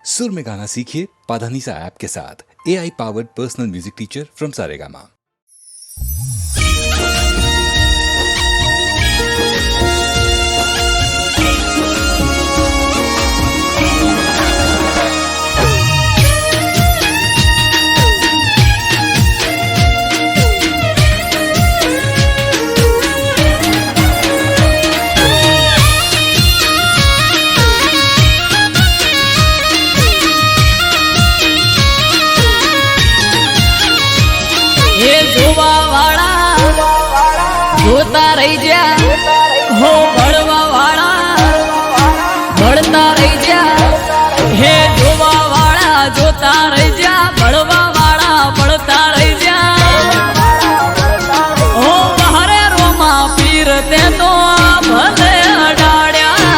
सुर में गाना सीखिए पाधानीसा ऐप के साथ। AI powered personal music teacher from Saregama. જોતા રહી જા હો ભળવા વાળા ભળતા રહી જા હે જોવા વાળા જોતા રહી જા ભળવા વાળા ભળતા રહી જા હો બહારે રોમા પીર તે તો ભલે અડાડ્યા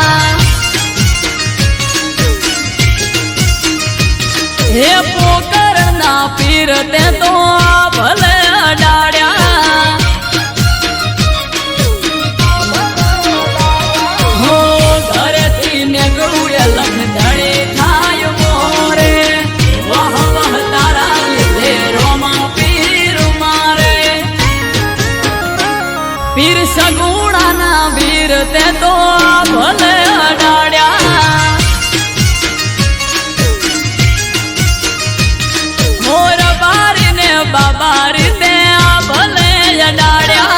હે પોકરના પીર તે તો ભલે અડાડ્યા પીર સગુણાના વીર તે તો ભલે અડાડ્યા મોર બારી ને બાબારી તે ભલે અડાડ્યા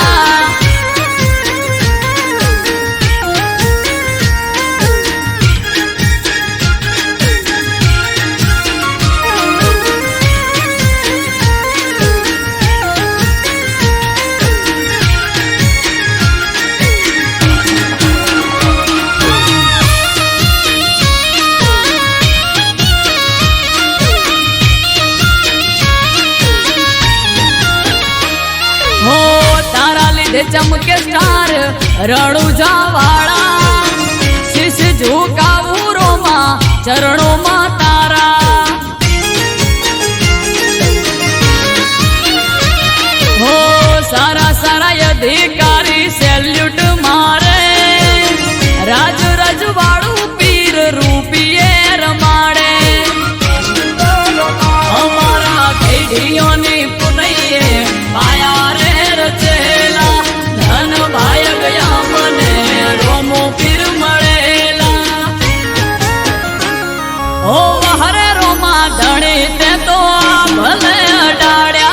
चमके स्टार रणुजा वाला शीश झुकावू रोमा चरणों मा तारा हो सारा सारा अधिकारी सैल्यूट मारे राज रजवाड़ू पीर रूपिये रमाड़े हमारा भेड़ियों ने पुनइये पाया रे रचेला भाई गया मने रोमो पीर मड़ेला ओ हरे रोमा धणे ते तो भले अडाड्या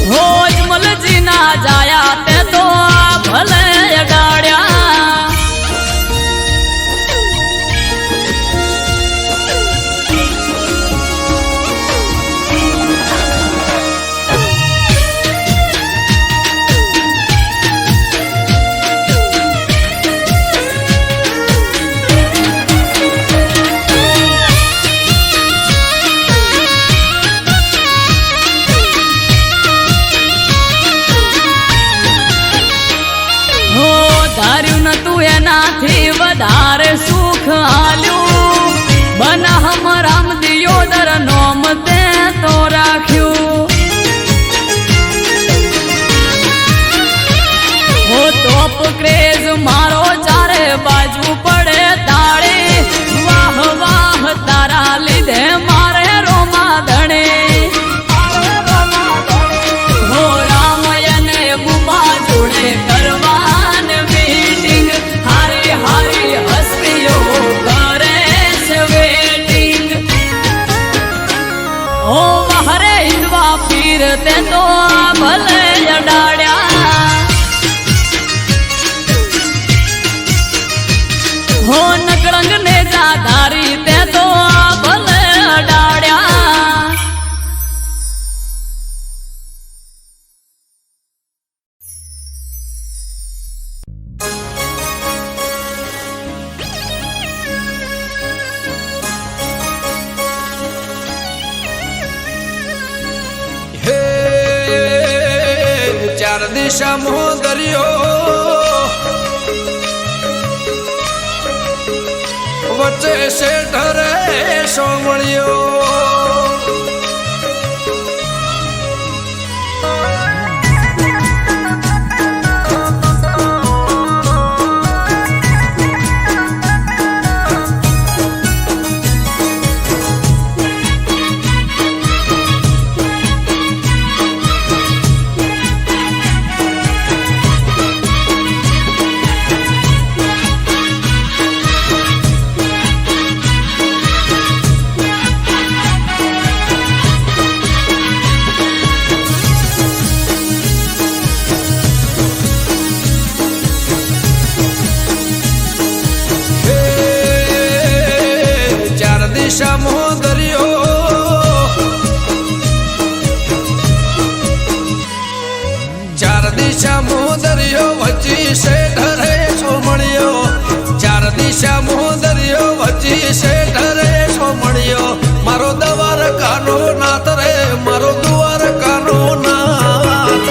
हो अजमल जी ना जाया ते तो भले अडाड्या વધારે સુખ આલ્યું બના હમ રામ દિયોદર નોમ તે તો રાખ્યું હો તોપ ક્રેઝ મારો ચારે બાજુ પડે તાળે વાહ વાહ તારા લીધે મારે રોમા ધણે હો રામયને બુમા જોડે કરવાન મીટિંગ હારી હસ્તીઓ કરે છે વેટિંગ ઓ હરે હિંદવા પીર તે તો ભલે અડાડ્યા હો નકળંગ ને જાધારી તે તો ભલે અડાડ્યા चार दिशा मोदरियो वच्चे से ढरे सोमणियो દિશામાં દરિયો ચાર દિશામાં દરિયો વચ્ચે શેઠ રે સોમણિયો ચાર દિશામાં દરિયો વચ્ચે શેઠ રે સોમણિયો મારો દ્વારકાનો નાથ રે મારો દ્વારકાનો નાથ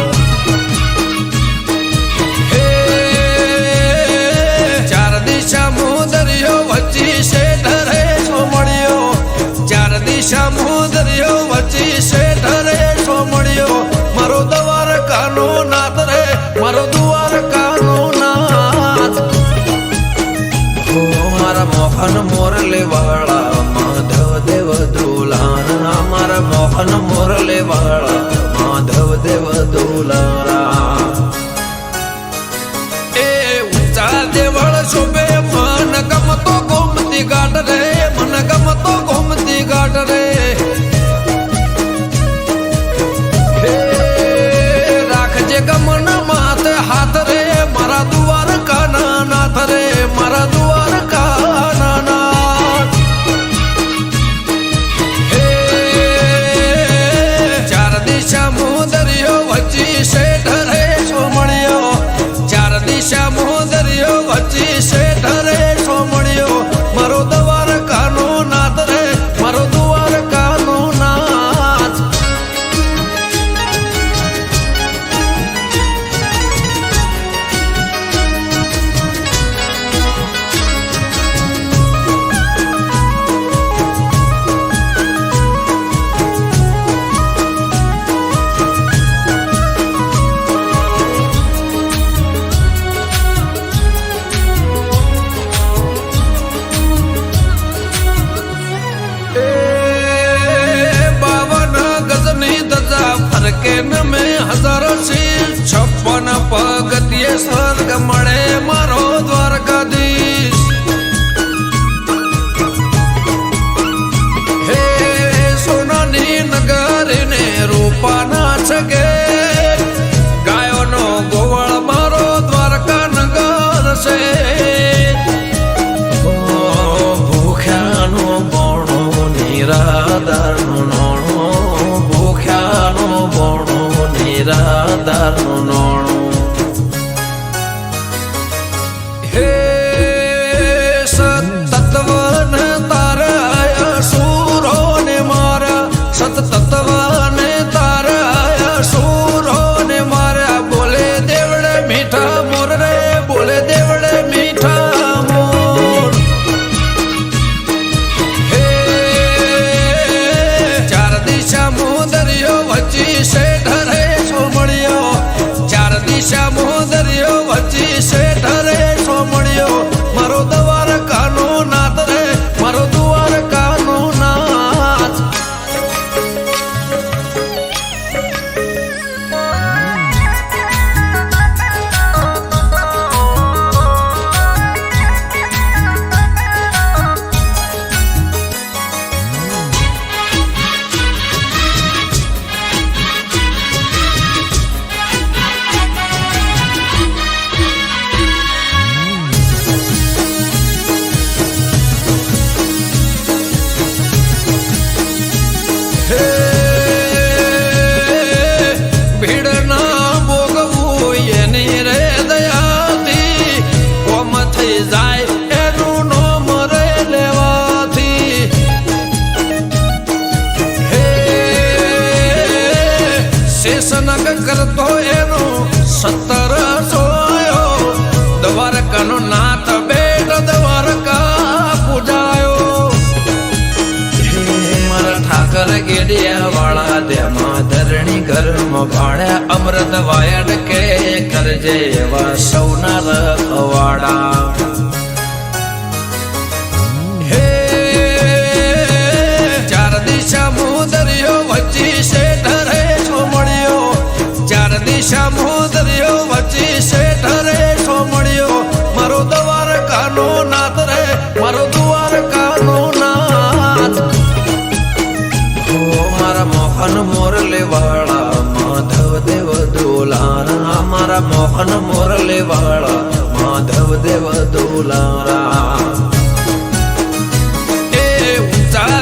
હે ચાર દિશામાં દરિયો વચ્ચે શેઠ રે સોમણિયો ચાર દિશામાં દરિયો વચ્ચે શેઠ રે સોમણિયો મારો દ્વારકાનો નાથ રે મારો દ્વારકાનો નાથ ઓ મારા મોહન મોરલે વાળા માધવ દેવ દુલારા મારા મોહન મોરલે વાળા માધવ દેવ દુલારા એ ઊંચા દેવળ શોભે મન ગમતો ગોમતી ઘાટ રે મન ગમતો ગોમતી ઘાટ રે ગમન માથે હાથ રે મારા દ્વારકાના નાથ રે મારા દ્વારકાના નાથ હે ચાર દિશામાં દરિયો વચ્ચે શેઠ રે સોમણિયો ચાર દિશામાં દરિયો વચ્ચે શેઠ રે સોમણિયો મારો દ્વારકાનો નાથ રે મારો દ્વારકાનો નાથ ફરકે ન મેં હજારો શીર 56 પગથિયે સ્વર્ગ મળે મારો દ્વારકાધીશ હે સોનાની નગરીને રૂપાના છગે ગાયોનો ગોવાળ મારો દ્વારકા નગર છે ભૂખ્યાનો બોણો નિરાધારનો નોણો ભૂખ્યાનો બોણો નિરાધારનો નોણો હે સતત્વને તારા સુરો ને મારા સતત્વને તારા સુરો ને મારા બોલે દેવડે મીઠા મોર રે બોલે દેવડે મીઠા મોર હે ચાર દિશામાં દરિયો વચ્ચે શેઠ રે સોમણિયો ચાર દિશામાં દરિયો વચ્ચે શેઠ રે સોમણિયો મારો દ્વારકાનો નાથ રે મારો દ્વારકાનો નાથ ભીડ ના ભોગવું એની રે દયાથી કોમ થઈ જાય એનું નોમ રે લેવાથી હે શેષનગ કરતો એનો 17 સોયો દ્વારકાનો નાથ બેટ દ્વારકા પૂજાયો મારા ઠાકર ગેડિયા વાળા દેમાં ધરણી ઘરમાં ભાડ્યા અમૃત વાયડ કે કરજે એવા સૌના રખવાડા હે ચાર દિશામાં દરિયો વચ્ચે શેઠ રે સોમણિયો ચાર દિશામાં દરિયો વચ્ચે શેઠ રે સોમણિયો મારો દ્વારકાનો નાથ રે મારો દ્વારકાનો નાથ મારા મોહન મોરલે વાળા માધવ દેવ દુલારા મારા મોહન મોરલે વાળા માધવ દેવ દુલારા એ ઊંચા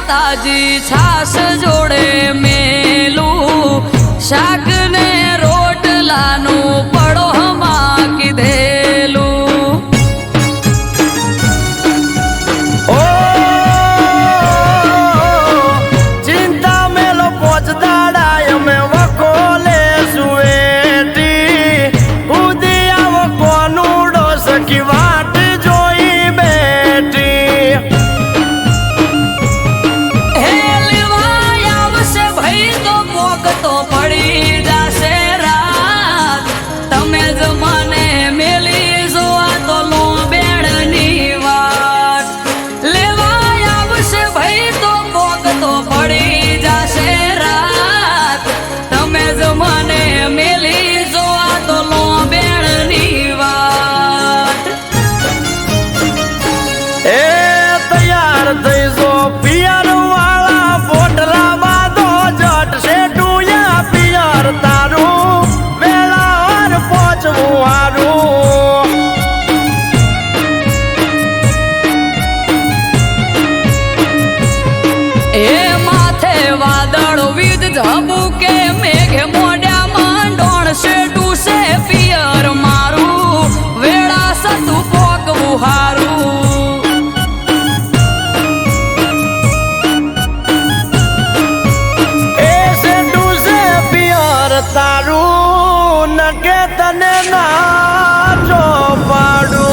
તાજી છાસ જોડે મેલું શાક ને રોટલાનું પડોમાં કીધેલું. ઓ ચિંતા મેલો પોચદાડા અમે વકોલે સુએટી ઉદી આવો કોનુડો સખી વાટ જોઈ બેઠી. હે લેવાય આવશે ભાઈ તો પોક તો પડી જાશે રાત. તમે જ મને મેલી જોવા તો લો બેડની વાત. લેવાય આવશે ભાઈ તો પોક તો પડી જાશે રાત. તમે જ મને મેલી જોવા તો લો બેડની વાત. એ તૈયાર થઈ જો પિયર વાળા પોટલા બાંધો જટ શેઠુયા પિયર તારું વેળાવાર પહોંચવું હારું. એ માથે વાદળ વીજ ઝબુકે મેઘે મોઢા માંડોણ શેઠું છે પિયર મારું વેળા સતું પોકવું હારું. એ શેઠું છે પિયર તારું નકે તને ના જો પાડું.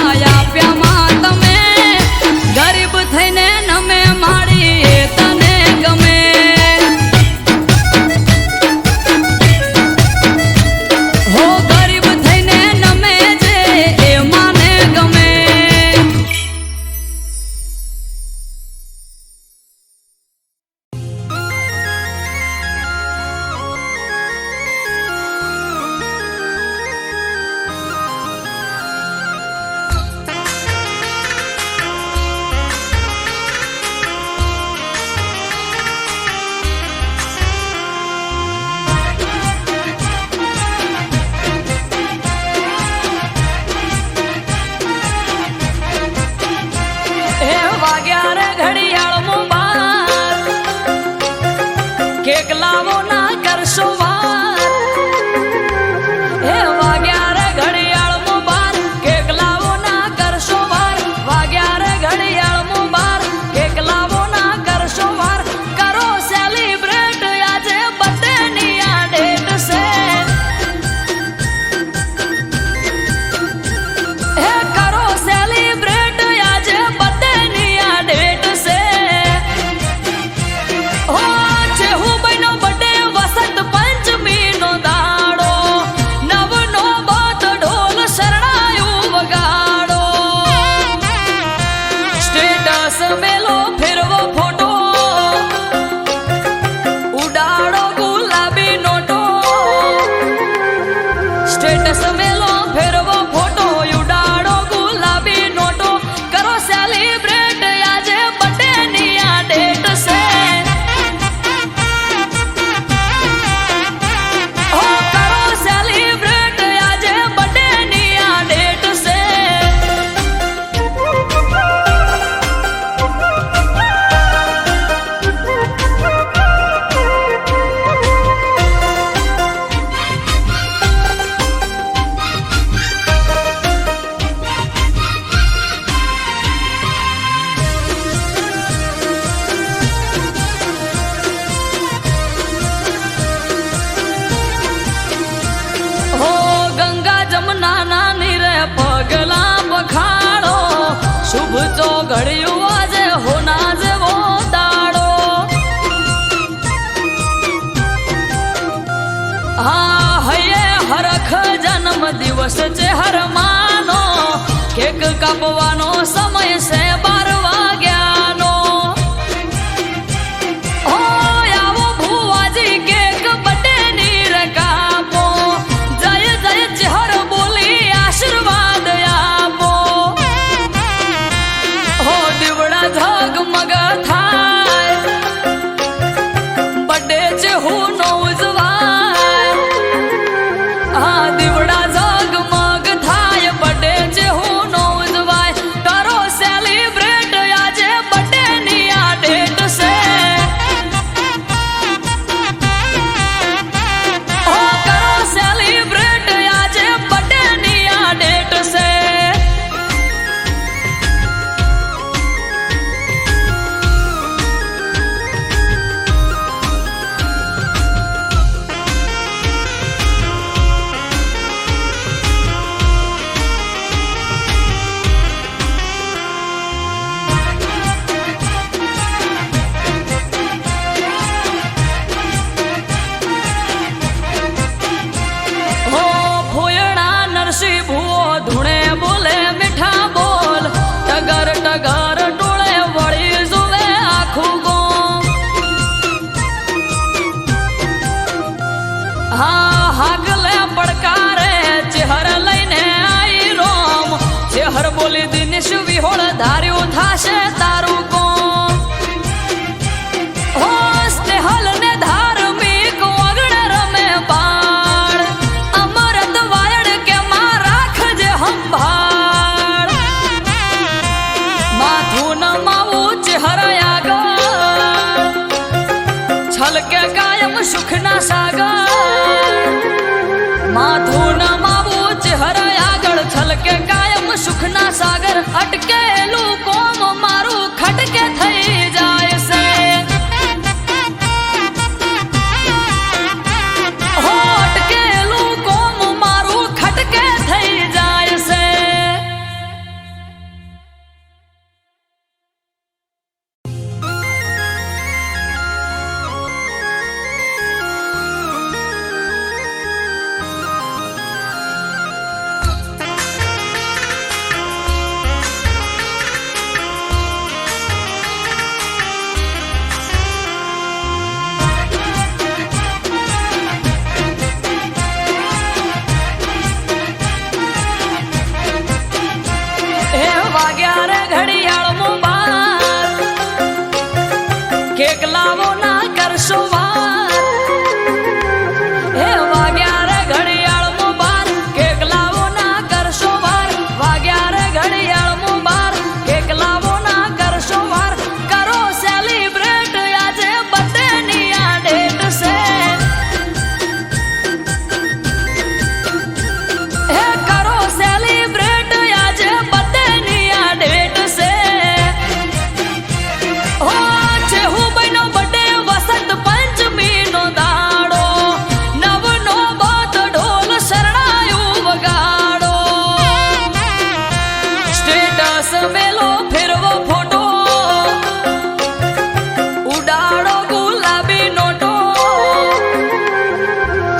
આપ્યામાં તમે ગરીબ થઈને નમે માડી એ તને ગમે હો ગરીબ થઈને નમે જે એ માને ગમે કેક લાવો ના કરશો વાર હે વાગ્યા રે ઘડિયાળ મુબાર કેક લાવો ના કરશો વાર વાગ્યા રે ઘડિયાળ મુબાર કેક લાવો ના કરશો વાર કરો સેલિબ્રેટ આજે બર્થડે ની આ ડેટ છે હે કરો સેલિબ્રેટ આજે બર્થડે ની આ ડેટ છે હો મેલો ફેરવો ફોટો ઉડાડો ગુલાબી નોટો સ્ટેટસ મેલો ફેરવો ફોટો ઉડાડો ગુલાબી નોટો કરો સેલિબ્રેટ આજે બર્થડે ની આ ડેટ છે હો કરો સેલિબ્રેટ આજે બર્થડે ની આ ડેટ છે પગલા પખાડો શુભ તો ઘડ્યું આજે હોના જેવો દાડો હા હૈયે હરખ જન્મ દિવસ છે હર માનો કેક કાપવાનો સમય છે 12 વાગ્યાનો હો આવો ભુવાજી કેક બર્થડે ની રે કાપો જય જય ચહર બોલી આશીર્વાદ આપો હો દીવડા ઝગમગ થાય બર્થડે છે હું નો ઉજવાય હા દીવડા ઝગમગ થાય બર્થડે છે હું નો ઉજવાય કરો સેલિબ્રેટ આજે બર્થડે ની આ ડેટ છે હો કરો સેલિબ્રેટ આજે બર્થડે ની આ ડેટ છે હો ફોયડા નરસિંહ ભૂવો ધૂણે બોલે મીઠા બોલ ટગર ટગર ટોળે વળી જુએ આખું ગોમ હા હાગલે પડકારે ચહેર લઈને આઈ રોમ ચહેર બોલી દિનેશ વિહોળ ધાર્યું થાશે તારું કોમ હો સ્નેહલ ને ધાર્મિક વગણ રમે બાળ અમરત વાયડ કે માં રાખજે સંભાળ માથું નમાવું ચહેર આગળ છલકે કાયમ સુખના સાગર માથું નમાવું ચહેર આગળ છલકે કાયમ સુખના સાગર અટકેલું કોમ મારું ખટકે થઈ જાય છે હો અટકેલું કોમ મારું ખટકે થઈ જાય છે સ્ટેટસ મેલો ફેરવો ફોટો ઉડાડો ગુલાબી નોટો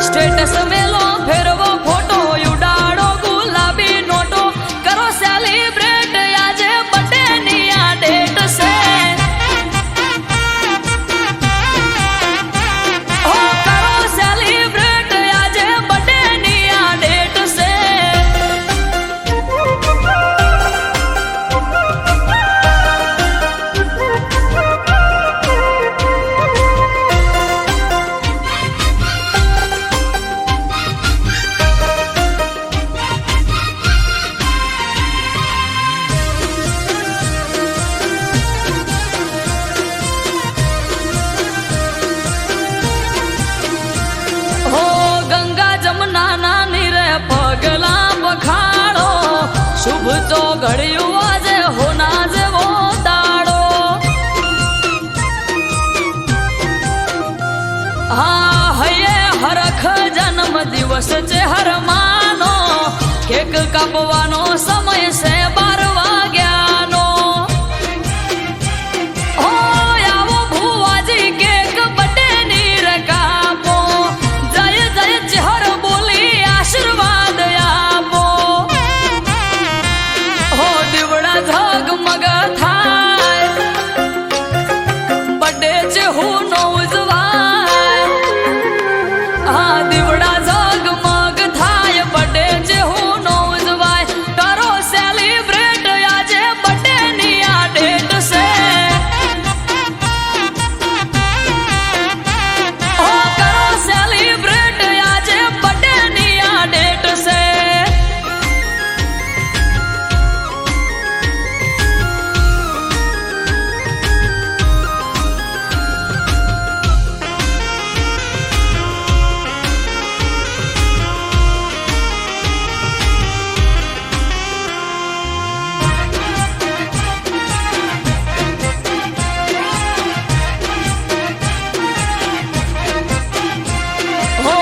સ્ટેટસ મેલો ફેરવો ફોટો ઉડાડો ગુલાબી નોટો કરો સેલિબ્રેટ આજે બર્થડે ની આ ડેટ છે હો કરો સેલિબ્રેટ આજે બર્થડે ની આ ડેટ છે હો ગંગા જમના ના નીરે પગલા પખાડો શુભ તો ઘડ્યું આજે હોના જેવો દાડો હા હૈયે હરખ જન્મ દિવસ છે હર માનો કેક કાપવાનો સમય છે 12 વાગ્યાનો હો આવો ભુવાજી કેક બર્થડે ની રે કાપો જય જય ચહર બોલી આશીર્વાદ આપો હો દીવડા ઝગમગ થાય બર્થડે છે હું નો ઉજવાય હા દીવડા ઝગમગ થાય બર્થડે છે હું નો ઉજવાય કરો સેલિબ્રેટ આજે બર્થડે ની આ ડેટ છે હો કરો સેલિબ્રેટ આજે બર્થડે ની આ ડેટ છે હો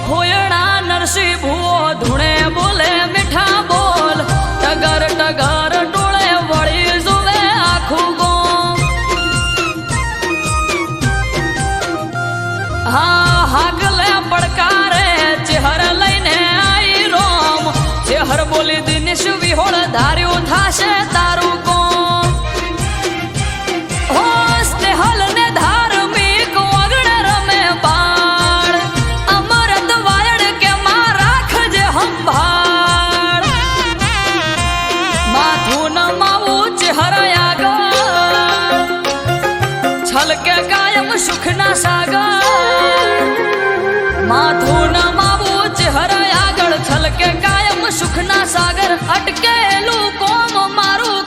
ફોયણા નરસિંહ ભુવો ધૂણે બોલે મીઠા બોલ ટગર ટગર ટોળે વળી જોવે આખું ગોમ હા હાગલે પડકારે ચહેર લઈને આઈ રોમ ચહેર બોલી દિનેશ વિહોળ ધાર્યું થાશે તારું કોમ હો સ્નેહલ ને ધાર્મિક વગણ રમે બાળ અમરત વાયડ કે માં રાખજે સંભાળ માથું નમાવું ચહેર આગળ છલકે કાયમ સુખના સાગર માથું નમાવું ચહેર આગળ છલકે કાયમ સુખના સાગર અટકેલું કોમ મારું